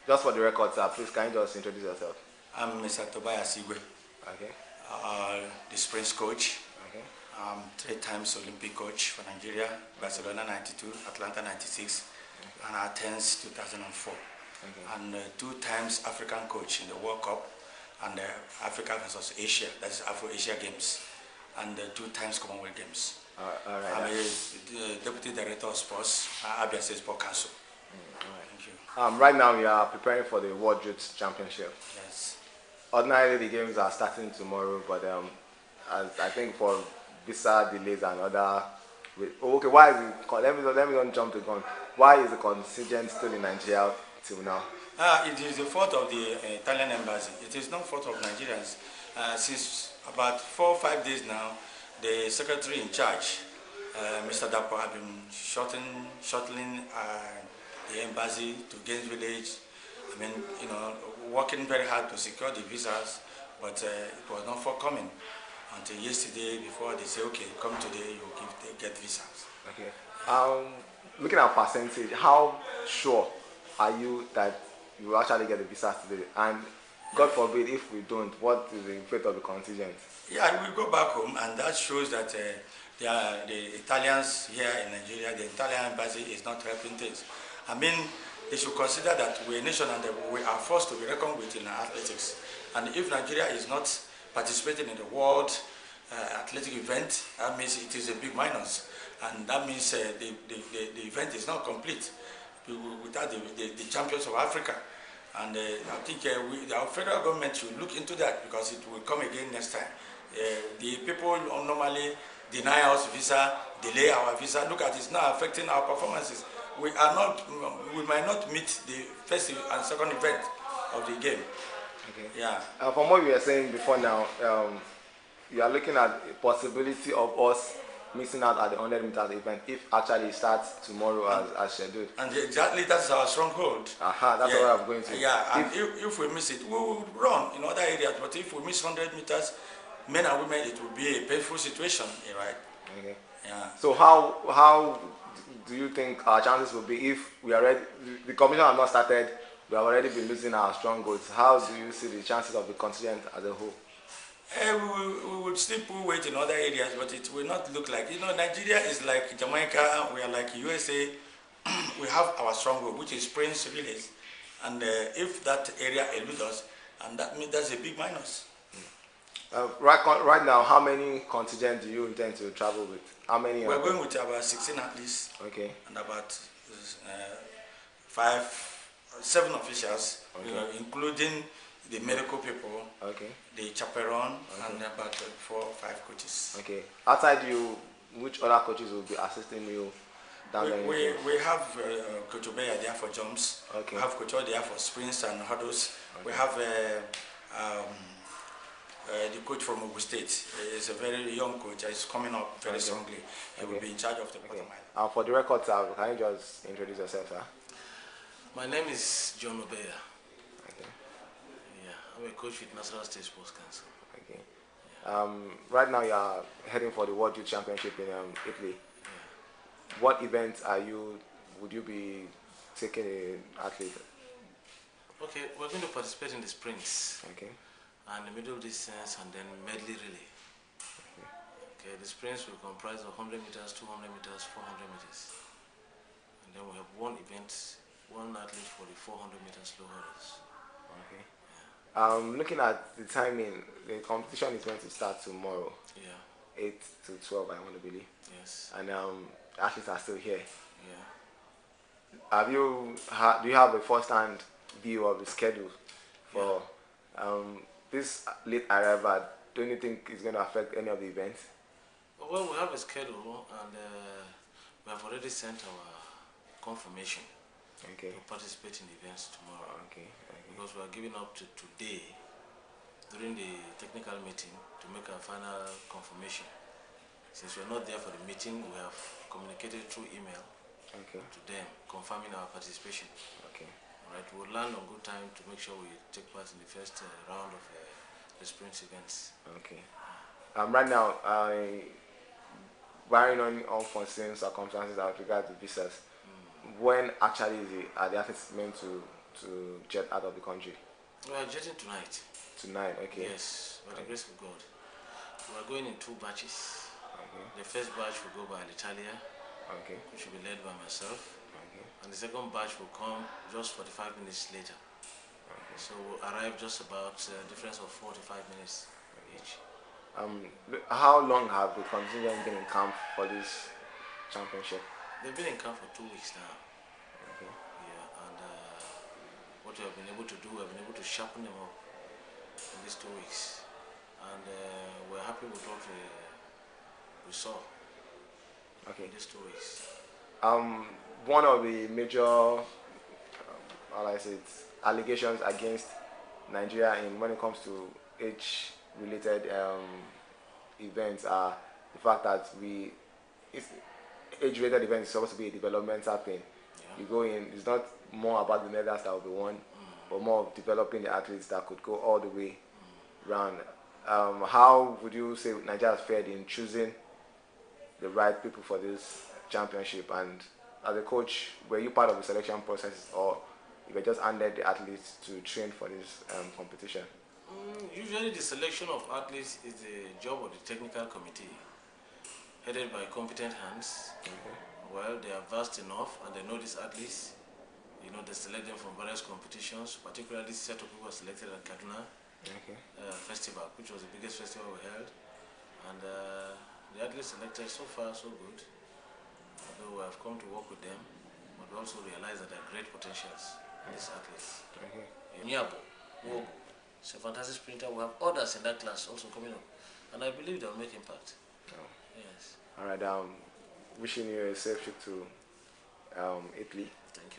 Just for the record, sir, please can you just introduce yourself? I'm Mr. Tobias Igwe, Okay. the sprints coach. Okay. I'm 3 times Olympic coach for Nigeria, Barcelona 92, Atlanta 96, and Athens 2004. Okay. And 2 times African coach in the World Cup and Africa versus Asia, that's Afro-Asia Games, and 2 times Commonwealth Games. All right. I'm a Deputy Director of Sports at Abia State Sport Council. All right. Thank you. Right now we are preparing for the World Youth Championship. Yes. Ordinarily the games are starting tomorrow, but as I think for visa delays and other. Okay, why is it? Let me don't jump the gun. Why is the contingent still in Nigeria till now? It is the fault of the Italian embassy. It is not fault of Nigerians. Since about 4 or 5 days now, the secretary in charge, Mr. Dapo, have been shuttling the embassy to Gaines Village. I mean, working very hard to secure the visas, but it was not forthcoming until yesterday. Before they say, okay, come today, you get visas. Okay. Looking at percentage, how sure are you that you will actually get the visas today? And God forbid, if we don't, what is the fate of the contingent? Yeah, we go back home, and that shows that the Italians here in Nigeria, the Italian embassy is not helping things. I mean, they should consider that we're a nation and we are forced to be reckoned with in athletics. And if Nigeria is not participating in the world athletic event, that means it is a big minus. And that means the event is not complete without the champions of Africa. And I think our federal government should look into that, because it will come again next time. The people normally deny us visa, delay our visa. Look at it, it's now affecting our performances. We might not meet the first and second event of the game. Okay. Yeah. From what you were saying before now, you are looking at the possibility of us missing out at the 100 meters event if actually it starts tomorrow as scheduled. And exactly that's our stronghold. That's what I'm going to. Yeah, and if we miss it, we will run in other areas. But if we miss 100 meters, men and women, it will be a painful situation, right? Okay. Yeah. So how do you think our chances will be if we are ready? The competition has not started. We have already been losing our strongholds. How do you see the chances of the contingent as a whole? We will still pull weight in other areas, but it will not look like, Nigeria is like Jamaica, we are like USA. We have our stronghold, which is sprints, relays, and if that area eludes us, and that means that's a big minus. Right now, how many contingents do you intend to travel with? How many? We're going with about 16 athletes. Okay. And about 7 officials, okay. Including the medical people, okay. the chaperone, okay. and about 4 or 5 coaches. Okay. Outside you, which other coaches will be assisting you down there? We have Coach Obeya there for jumps. Okay. We have Coach O there for sprints and hurdles. Okay. We have the coach from Ogun State. He's a very young coach. He's coming up very strongly. He will be in charge of the bottom line. For the record, sir, can you just introduce yourself, sir? My name is John Obeya. Okay. Yeah, I'm a coach with National State Sports Council. Okay. Yeah. Right now you are heading for the World Youth Championship in Italy. Yeah. What events would you be taking an athlete? Okay, we're going to participate in the sprints. Okay. And the middle distance, and then medley relay. Okay, the sprints will comprise of 100 meters, 200 meters, 400 meters. And then we have one athlete for the 400 meters slow hurdles. Okay. Yeah. Looking at the timing, the competition is going to start tomorrow. Yeah. 8 to 12, I want to believe. Yes. And athletes are still here. Yeah. Do you have a first-hand view of the schedule for this late arrival? Don't you think it's going to affect any of the events? Well, we have a schedule, and we have already sent our confirmation to participate in the events tomorrow. Okay. Because we are giving up to today during the technical meeting to make our final confirmation. Since we are not there for the meeting, we have communicated through email to them, confirming our participation. Okay. Right, we'll land on good time to make sure we take part in the first round of the sprint events. Okay. Right now, barring on unforeseen circumstances as regards to visas, when actually are the athletes meant to to jet out of the country? We are jetting tonight. Tonight, okay. Yes, by the grace of God. We are going in 2 batches. Okay. The first batch will go by Alitalia, Okay. which will be led by myself. Okay. And the second batch will come just 45 minutes later. Okay. So we'll arrive just about a difference of 45 minutes each. How long have the contingent been in camp for this championship? They've been in camp for 2 weeks now. Okay. Yeah, and what we have been able to do, we have been able to sharpen them up in these 2 weeks. And we're happy with what we saw Okay. in these 2 weeks. One of the major, how I say it, allegations against Nigeria when it comes to age-related events are the fact that age-related events is supposed to be a developmental thing. Yeah. You go in, it's not more about the medals that will be won, but more of developing the athletes that could go all the way round. How would you say Nigeria has fared in choosing the right people for this championship? And as a coach, were you part of the selection process, or you were just handed the athletes to train for this competition? Usually the selection of athletes is the job of the technical committee, headed by competent hands. Okay. Well, they are vast enough and they know these athletes. You know, they select them from various competitions, particularly this set of people were selected at Kaduna Festival, which was the biggest festival we held. And the athletes selected, so far so good. Although we have come to work with them, but we also realize that there are great potentials in these athletes. Okay. Nyabo, Wogo, it's a fantastic sprinter. We have others in that class also coming up. And I believe they'll make impact. Oh. Yes. All right. Wishing you a safe trip to Italy. Thank you.